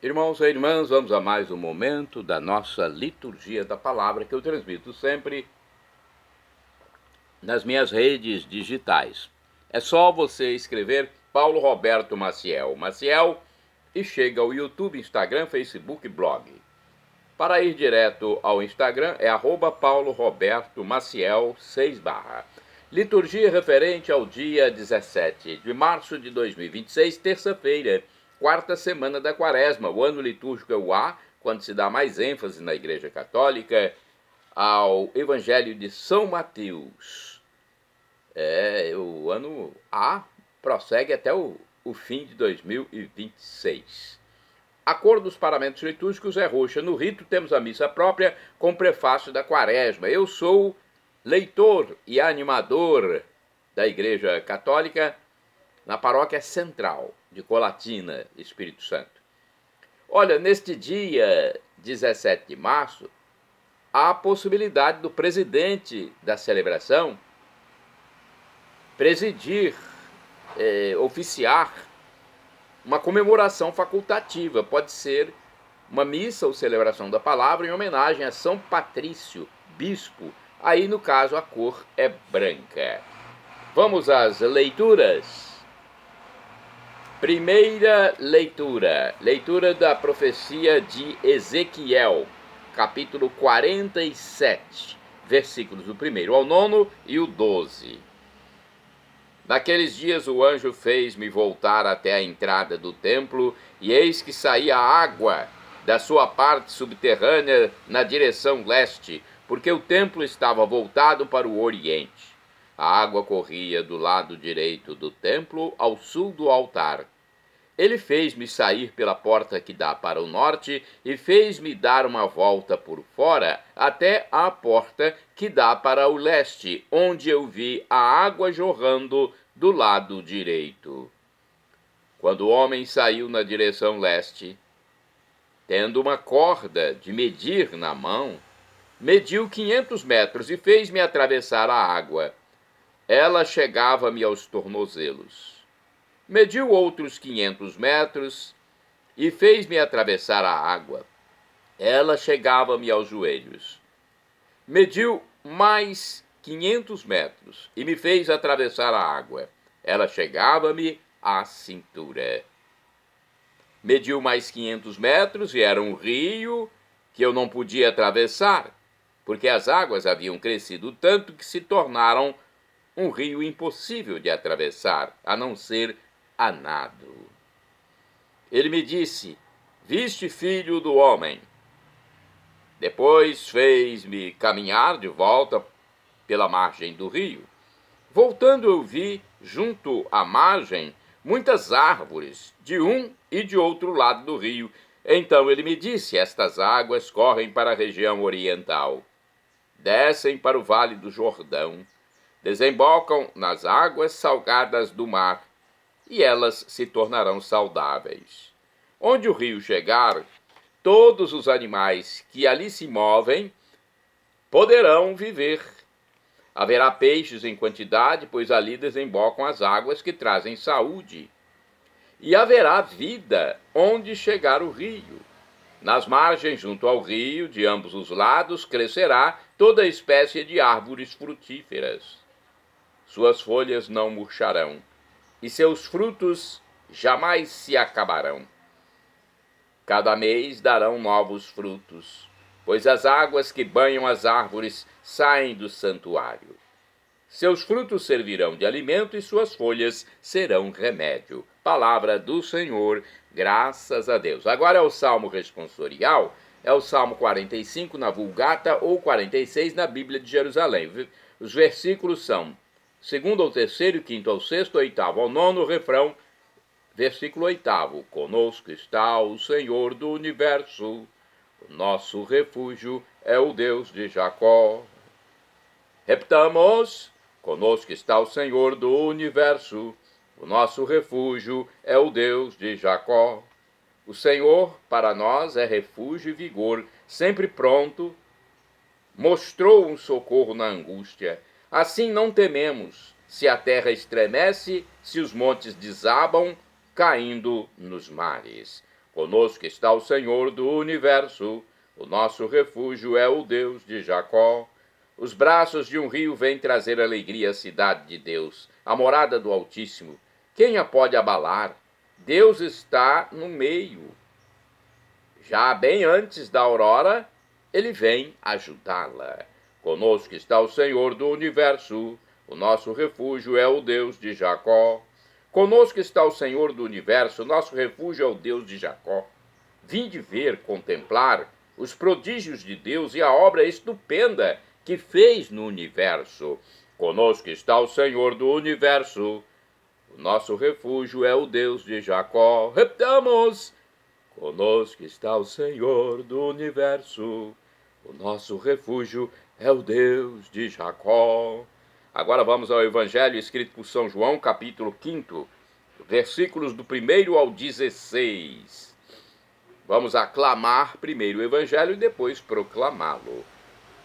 Irmãos e irmãs, vamos a mais um momento da nossa liturgia da palavra que eu transmito sempre nas minhas redes digitais. É só você escrever Paulo Roberto Maciel, e chega ao YouTube, Instagram, Facebook e blog. Para ir direto ao Instagram é @Paulo Roberto Maciel 6 Liturgia referente ao dia 17 de março de 2026, terça-feira, quarta semana da Quaresma. O ano litúrgico é o A, quando se dá mais ênfase na Igreja Católica ao Evangelho de São Mateus. O ano A prossegue até o fim de 2026. A cor dos paramentos litúrgicos é roxa. No rito temos a missa própria com prefácio da Quaresma. Eu sou leitor e animador da Igreja Católica na Paróquia Central de Colatina, Espírito Santo. Olha, neste dia 17 de março, há a possibilidade do presidente da celebração presidir, oficiar uma comemoração facultativa. Pode ser uma missa ou celebração da palavra em homenagem a São Patrício, bispo. Aí, no caso, a cor é branca. Vamos às leituras. Primeira leitura. Leitura da profecia de Ezequiel, capítulo 47, versículos do 1º ao 9 e o 12. Naqueles dias o anjo fez-me voltar até a entrada do templo, e eis que saía água da sua parte subterrânea na direção leste, porque o templo estava voltado para o oriente. A água corria do lado direito do templo, ao sul do altar. Ele fez-me sair pela porta que dá para o norte e fez-me dar uma volta por fora até a porta que dá para o leste, onde eu vi a água jorrando do lado direito. Quando o homem saiu na direção leste, tendo uma corda de medir na mão, mediu 500 metros e fez-me atravessar a água. Ela chegava-me aos tornozelos. Mediu outros 500 metros e fez-me atravessar a água. Ela chegava-me aos joelhos. Mediu mais 500 metros e me fez atravessar a água. Ela chegava-me à cintura. Mediu mais 500 metros e era um rio que eu não podia atravessar, porque as águas haviam crescido tanto que se tornaram um rio impossível de atravessar, a não ser a nado. Ele me disse: viste, filho do homem? Depois fez-me caminhar de volta pela margem do rio. Voltando, eu vi, junto à margem, muitas árvores, de um e de outro lado do rio. Então ele me disse: estas águas correm para a região oriental, descem para o vale do Jordão, desembocam nas águas salgadas do mar, e elas se tornarão saudáveis. Onde o rio chegar, todos os animais que ali se movem poderão viver. Haverá peixes em quantidade, pois ali desembocam as águas que trazem saúde. E haverá vida onde chegar o rio. Nas margens, junto ao rio, de ambos os lados, crescerá toda espécie de árvores frutíferas. Suas folhas não murcharão, e seus frutos jamais se acabarão. Cada mês darão novos frutos, pois as águas que banham as árvores saem do santuário. Seus frutos servirão de alimento e suas folhas serão remédio. Palavra do Senhor, graças a Deus. Agora é o Salmo responsorial, é o Salmo 45 na Vulgata ou 46 na Bíblia de Jerusalém. Os versículos são 2º ao 3º, 5º ao 6º, 8º ao 9º, refrão, versículo 8º. Conosco está o Senhor do universo, o nosso refúgio é o Deus de Jacó. Repetamos: conosco está o Senhor do universo, o nosso refúgio é o Deus de Jacó. O Senhor para nós é refúgio e vigor, sempre pronto, mostrou um socorro na angústia. Assim não tememos, se a terra estremece, se os montes desabam, caindo nos mares. Conosco está o Senhor do universo, o nosso refúgio é o Deus de Jacó. Os braços de um rio vêm trazer alegria à cidade de Deus, a morada do Altíssimo. Quem a pode abalar? Deus está no meio. Já bem antes da aurora, ele vem ajudá-la. Conosco está o Senhor do universo, o nosso refúgio é o Deus de Jacó. Conosco está o Senhor do universo, o nosso refúgio é o Deus de Jacó. Vinde ver, contemplar os prodígios de Deus e a obra estupenda que fez no universo. Conosco está o Senhor do universo, o nosso refúgio é o Deus de Jacó. Repitamos! Conosco está o Senhor do universo, o nosso refúgio é o Deus de Jacó. Agora vamos ao Evangelho escrito por São João, capítulo 5, versículos do 1 ao 16. Vamos aclamar primeiro o Evangelho e depois proclamá-lo.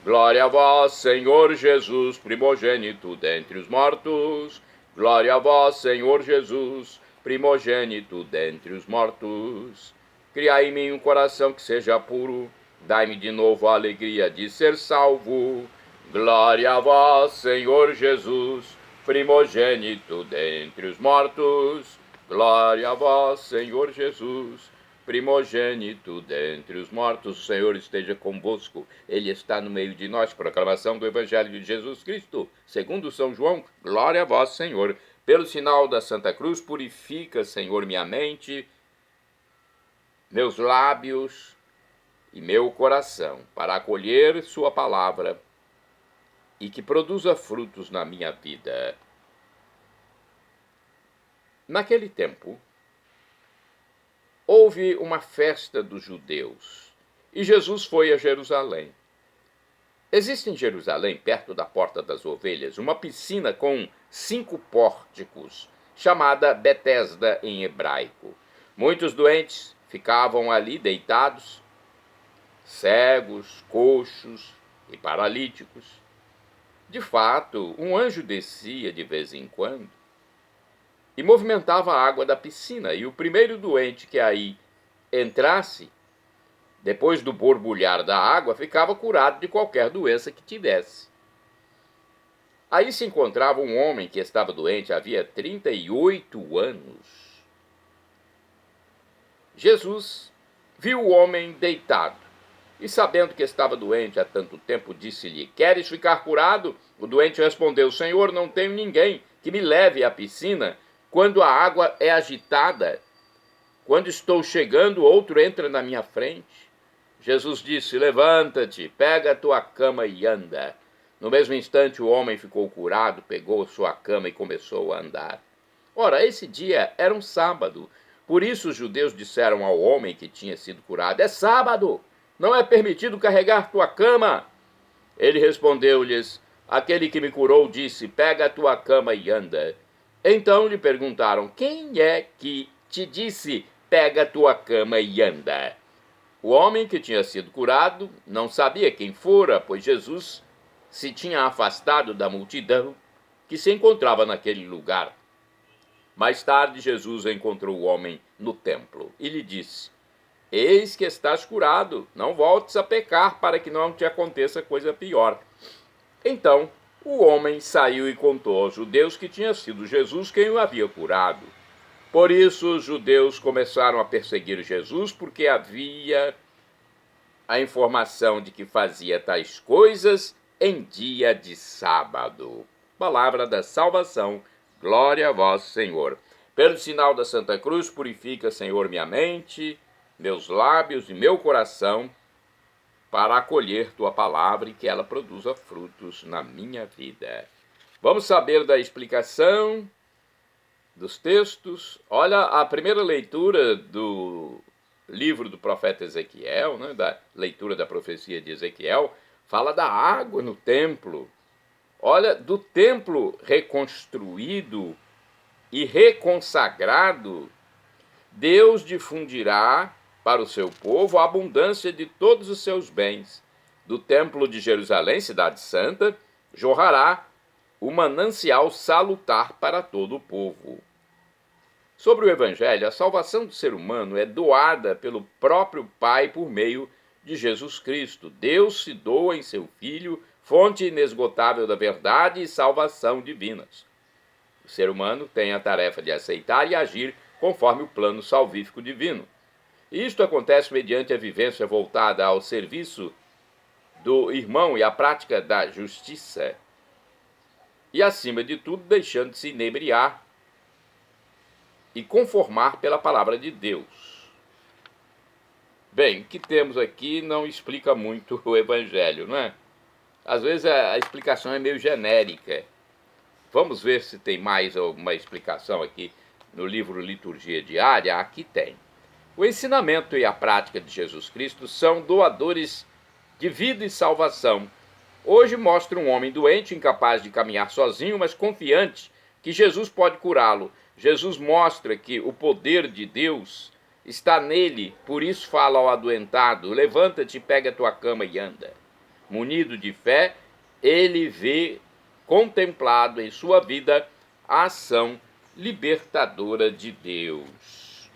Glória a vós, Senhor Jesus, primogênito dentre os mortos. Glória a vós, Senhor Jesus, primogênito dentre os mortos. Criai em mim um coração que seja puro, dai-me de novo a alegria de ser salvo. Glória a vós, Senhor Jesus, primogênito dentre os mortos. Glória a vós, Senhor Jesus, primogênito dentre os mortos. O Senhor esteja convosco, Ele está no meio de nós. Proclamação do Evangelho de Jesus Cristo, segundo São João. Glória a vós, Senhor. Pelo sinal da Santa Cruz, purifica, Senhor, minha mente, meus lábios e meu coração, para acolher sua palavra e que produza frutos na minha vida. Naquele tempo, houve uma festa dos judeus e Jesus foi a Jerusalém. Existe em Jerusalém, perto da Porta das Ovelhas, uma piscina com 5 pórticos, chamada Betesda em hebraico. Muitos doentes ficavam ali deitados, cegos, coxos e paralíticos. De fato, um anjo descia de vez em quando e movimentava a água da piscina, e o primeiro doente que aí entrasse, depois do borbulhar da água, ficava curado de qualquer doença que tivesse. Aí se encontrava um homem que estava doente havia 38 anos. Jesus viu o homem deitado e, sabendo que estava doente há tanto tempo, disse-lhe: Queres ficar curado? O doente respondeu: Senhor, não tenho ninguém que me leve à piscina quando a água é agitada. Quando estou chegando, outro entra na minha frente. Jesus disse: Levanta-te, pega a tua cama e anda. No mesmo instante o homem ficou curado, pegou sua cama e começou a andar. Ora, esse dia era um sábado. Por isso os judeus disseram ao homem que tinha sido curado: É sábado, não é permitido carregar tua cama. Ele respondeu-lhes: Aquele que me curou disse: Pega a tua cama e anda. Então lhe perguntaram: Quem é que te disse: Pega a tua cama e anda? O homem que tinha sido curado não sabia quem fora, pois Jesus se tinha afastado da multidão que se encontrava naquele lugar. Mais tarde, Jesus encontrou o homem no templo e lhe disse: Eis que estás curado, não voltes a pecar para que não te aconteça coisa pior. Então, o homem saiu e contou aos judeus que tinha sido Jesus quem o havia curado. Por isso, os judeus começaram a perseguir Jesus, porque havia a informação de que fazia tais coisas em dia de sábado. Palavra da salvação. Glória a vós, Senhor. Pelo sinal da Santa Cruz, purifica, Senhor, minha mente, meus lábios e meu coração, para acolher tua palavra e que ela produza frutos na minha vida. Vamos saber da explicação dos textos. Olha, a primeira leitura do livro do profeta Ezequiel, né, da leitura da profecia de Ezequiel, fala da água no templo. Olha, do templo reconstruído e reconsagrado, Deus difundirá para o seu povo a abundância de todos os seus bens. Do templo de Jerusalém, cidade santa, jorrará o manancial salutar para todo o povo. Sobre o Evangelho, a salvação do ser humano é doada pelo próprio Pai por meio de Jesus Cristo. Deus se doa em seu Filho, fonte inesgotável da verdade e salvação divinas. O ser humano tem a tarefa de aceitar e agir conforme o plano salvífico divino. E isto acontece mediante a vivência voltada ao serviço do irmão e a prática da justiça. E, acima de tudo, deixando de se inebriar e conformar pela palavra de Deus. Bem, o que temos aqui não explica muito o Evangelho, não é? Às vezes a explicação é meio genérica. Vamos ver se tem mais alguma explicação aqui no livro Liturgia Diária. Aqui tem. O ensinamento e a prática de Jesus Cristo são doadores de vida e salvação. Hoje mostra um homem doente, incapaz de caminhar sozinho, mas confiante que Jesus pode curá-lo. Jesus mostra que o poder de Deus está nele, por isso fala ao adoentado: levanta-te, pega a tua cama e anda. Munido de fé, ele vê contemplado em sua vida a ação libertadora de Deus.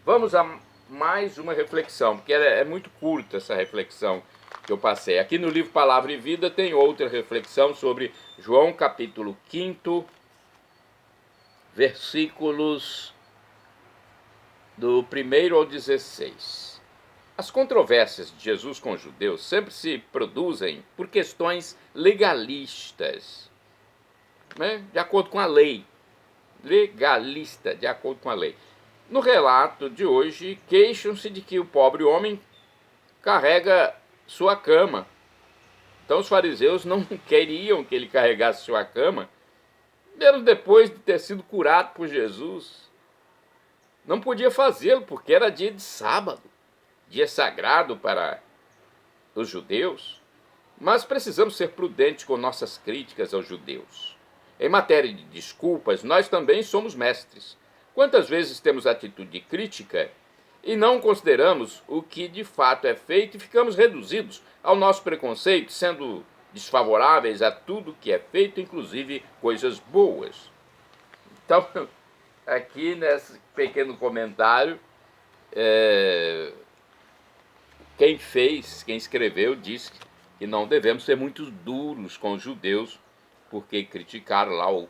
Vamos a mais uma reflexão, porque é muito curta essa reflexão que eu passei. Aqui no livro Palavra e Vida tem outra reflexão sobre João capítulo 5, versículos do 1 ao 16. As controvérsias de Jesus com os judeus sempre se produzem por questões legalistas, né? De acordo com a lei. Legalista, de acordo com a lei. No relato de hoje, queixam-se de que o pobre homem carrega sua cama. Então os fariseus não queriam que ele carregasse sua cama, mesmo depois de ter sido curado por Jesus. Não podia fazê-lo porque era dia de sábado, dia sagrado para os judeus. Mas precisamos ser prudentes com nossas críticas aos judeus. Em matéria de desculpas, nós também somos mestres. Quantas vezes temos atitude crítica e não consideramos o que de fato é feito e ficamos reduzidos ao nosso preconceito, sendo desfavoráveis a tudo que é feito, inclusive coisas boas. Então, aqui nesse pequeno comentário, quem escreveu disse que não devemos ser muito duros com os judeus, porque criticaram lá o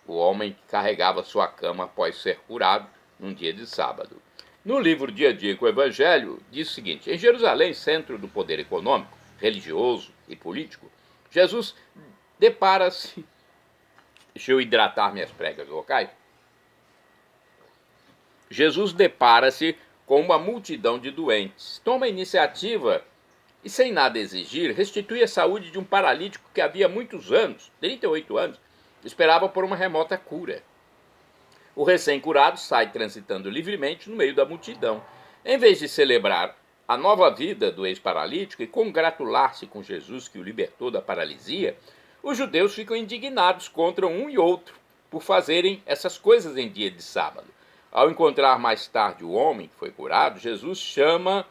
homem que carregava sua cama após ser curado num dia de sábado. No livro Dia a Dia com o Evangelho, diz o seguinte: em Jerusalém, centro do poder econômico, religioso e político, Jesus depara-se... Deixa eu hidratar minhas pregas, ok? Jesus depara-se com uma multidão de doentes. Toma a iniciativa e, sem nada exigir, restitui a saúde de um paralítico que havia muitos anos, 38 anos, esperava por uma remota cura. O recém-curado sai transitando livremente no meio da multidão. Em vez de celebrar a nova vida do ex-paralítico e congratular-se com Jesus que o libertou da paralisia, os judeus ficam indignados contra um e outro por fazerem essas coisas em dia de sábado. Ao encontrar mais tarde o homem que foi curado, Jesus chama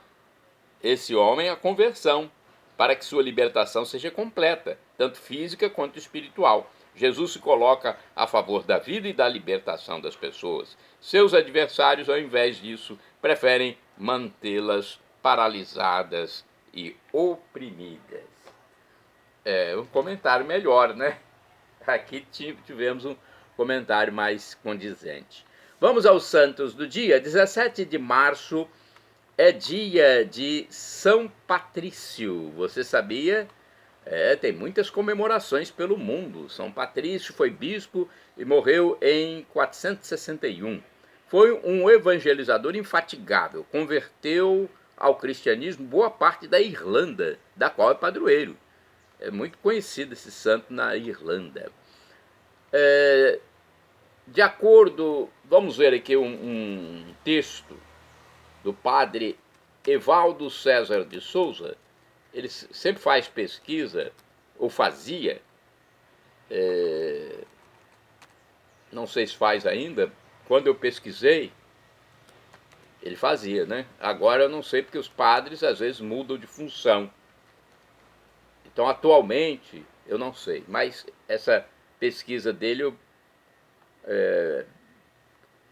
esse homem à conversão, para que sua libertação seja completa, tanto física quanto espiritual. Jesus se coloca a favor da vida e da libertação das pessoas. Seus adversários, ao invés disso, preferem mantê-las paralisadas e oprimidas. É um comentário melhor, né? Aqui tivemos um comentário mais condizente. Vamos aos santos do dia. 17 de março é dia de São Patrício. Você sabia? Tem muitas comemorações pelo mundo. São Patrício foi bispo e morreu em 461. Foi um evangelizador infatigável. Converteu ao cristianismo boa parte da Irlanda, da qual é padroeiro. É muito conhecido esse santo na Irlanda. De acordo, vamos ver aqui um texto do padre Evaldo César de Souza. Ele sempre faz pesquisa, ou fazia, não sei se faz ainda. Quando eu pesquisei, ele fazia, né? Agora eu não sei, porque os padres às vezes mudam de função. Então, atualmente, eu não sei. Mas essa pesquisa dele eu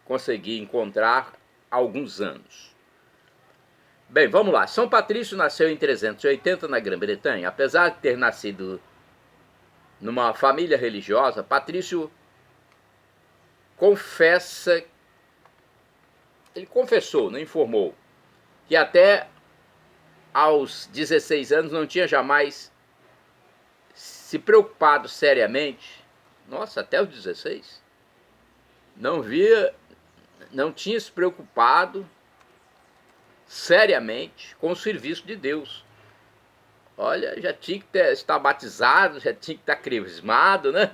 consegui encontrar há alguns anos. Bem, vamos lá. São Patrício nasceu em 380 na Grã-Bretanha. Apesar de ter nascido numa família religiosa, Patrício ele confessou, não informou, que até aos 16 anos não tinha jamais se preocupado seriamente. Nossa, até os 16? Não tinha se preocupado seriamente com o serviço de Deus. Olha, já tinha que estar batizado, já tinha que estar crismado, né?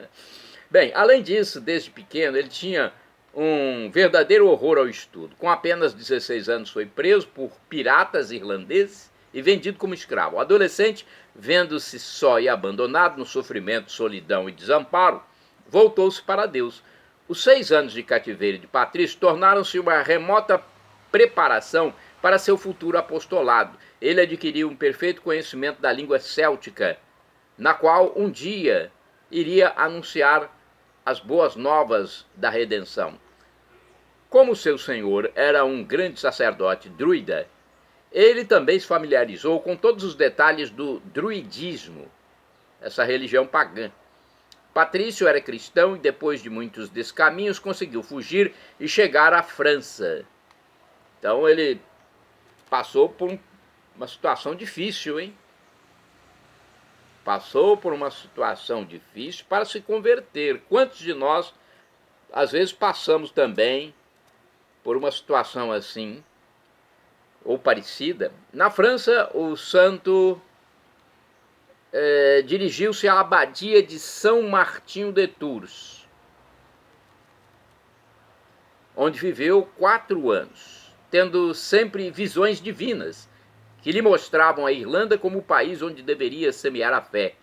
Bem, além disso, desde pequeno, ele tinha um verdadeiro horror ao estudo. Com apenas 16 anos foi preso por piratas irlandeses e vendido como escravo. O adolescente, vendo-se só e abandonado no sofrimento, solidão e desamparo, voltou-se para Deus. Os 6 anos de cativeiro de Patrício tornaram-se uma remota preparação para seu futuro apostolado. Ele adquiriu um perfeito conhecimento da língua céltica, na qual um dia iria anunciar as boas novas da redenção. Como seu senhor era um grande sacerdote druida, ele também se familiarizou com todos os detalhes do druidismo, essa religião pagã. Patrício era cristão e, depois de muitos descaminhos, conseguiu fugir e chegar à França. Então ele passou por uma situação difícil, hein? Passou por uma situação difícil para se converter. Quantos de nós, às vezes, passamos também por uma situação assim, ou parecida? Na França, o santo dirigiu-se à abadia de São Martinho de Tours, onde viveu 4 anos, tendo sempre visões divinas, que lhe mostravam a Irlanda como o país onde deveria semear a fé.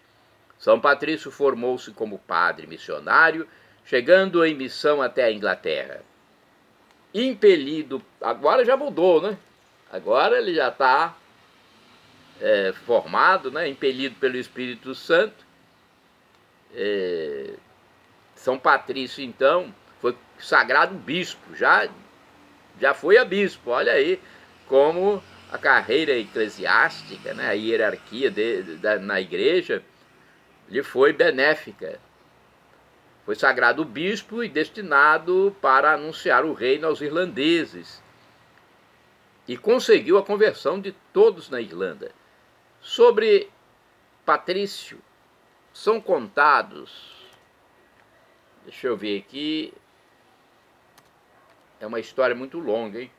São Patrício formou-se como padre missionário, chegando em missão até a Inglaterra. Impelido, agora já mudou, né? Agora ele já está formado, né? Impelido pelo Espírito Santo. São Patrício, então, foi sagrado bispo, já foi a bispo, olha aí como a carreira eclesiástica, né, a hierarquia na igreja, lhe foi benéfica. Foi sagrado bispo e destinado para anunciar o reino aos irlandeses. E conseguiu a conversão de todos na Irlanda. Sobre Patrício, são contados, deixa eu ver aqui, é uma história muito longa, hein?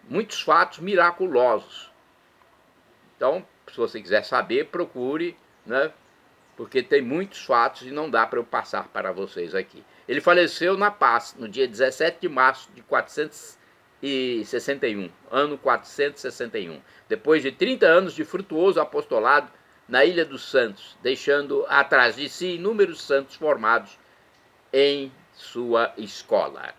Muitos fatos miraculosos. Então, se você quiser saber, procure, né? Porque tem muitos fatos e não dá para eu passar para vocês aqui. Ele faleceu na Paz, no dia 17 de março de 461, ano 461, depois de 30 anos de frutuoso apostolado na Ilha dos Santos, deixando atrás de si inúmeros santos formados em sua escola.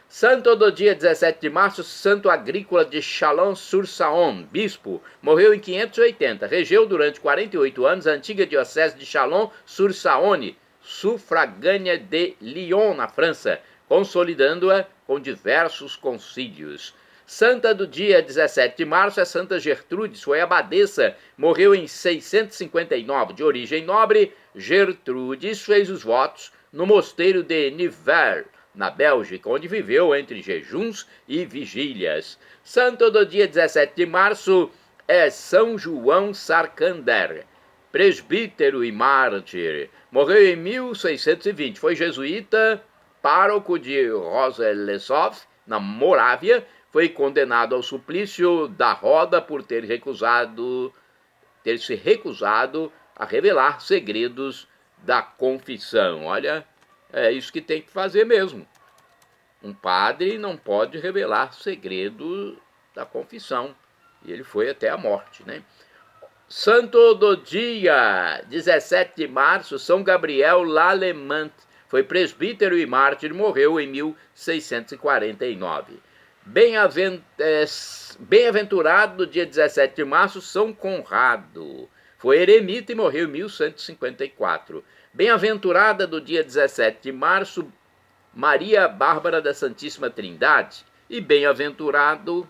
Santo do dia 17 de março, santo agrícola de Chalon-sur-Saône, bispo, morreu em 580, regeu durante 48 anos a antiga diocese de Chalon-sur-Saône, sufragânea de Lyon, na França, consolidando-a com diversos concílios. Santa do dia 17 de março é Santa Gertrudes, foi abadesa, morreu em 659, de origem nobre. Gertrudes fez os votos no mosteiro de Nivelles, na Bélgica, onde viveu entre jejuns e vigílias. Santo do dia 17 de março é São João Sarcander, presbítero e mártir. Morreu em 1620, foi jesuíta, pároco de Roselesov, na Morávia. Foi condenado ao suplício da roda por ter se recusado a revelar segredos da confissão. Olha, é isso que tem que fazer mesmo. Um padre não pode revelar segredo da confissão. E ele foi até a morte, né? Santo do dia 17 de março, São Gabriel Lallemant, foi presbítero e mártir, morreu em 1649. Bem-aventurado no dia 17 de março, São Conrado, foi eremita e morreu em 1154. Bem-aventurada do dia 17 de março, Maria Bárbara da Santíssima Trindade, e bem-aventurado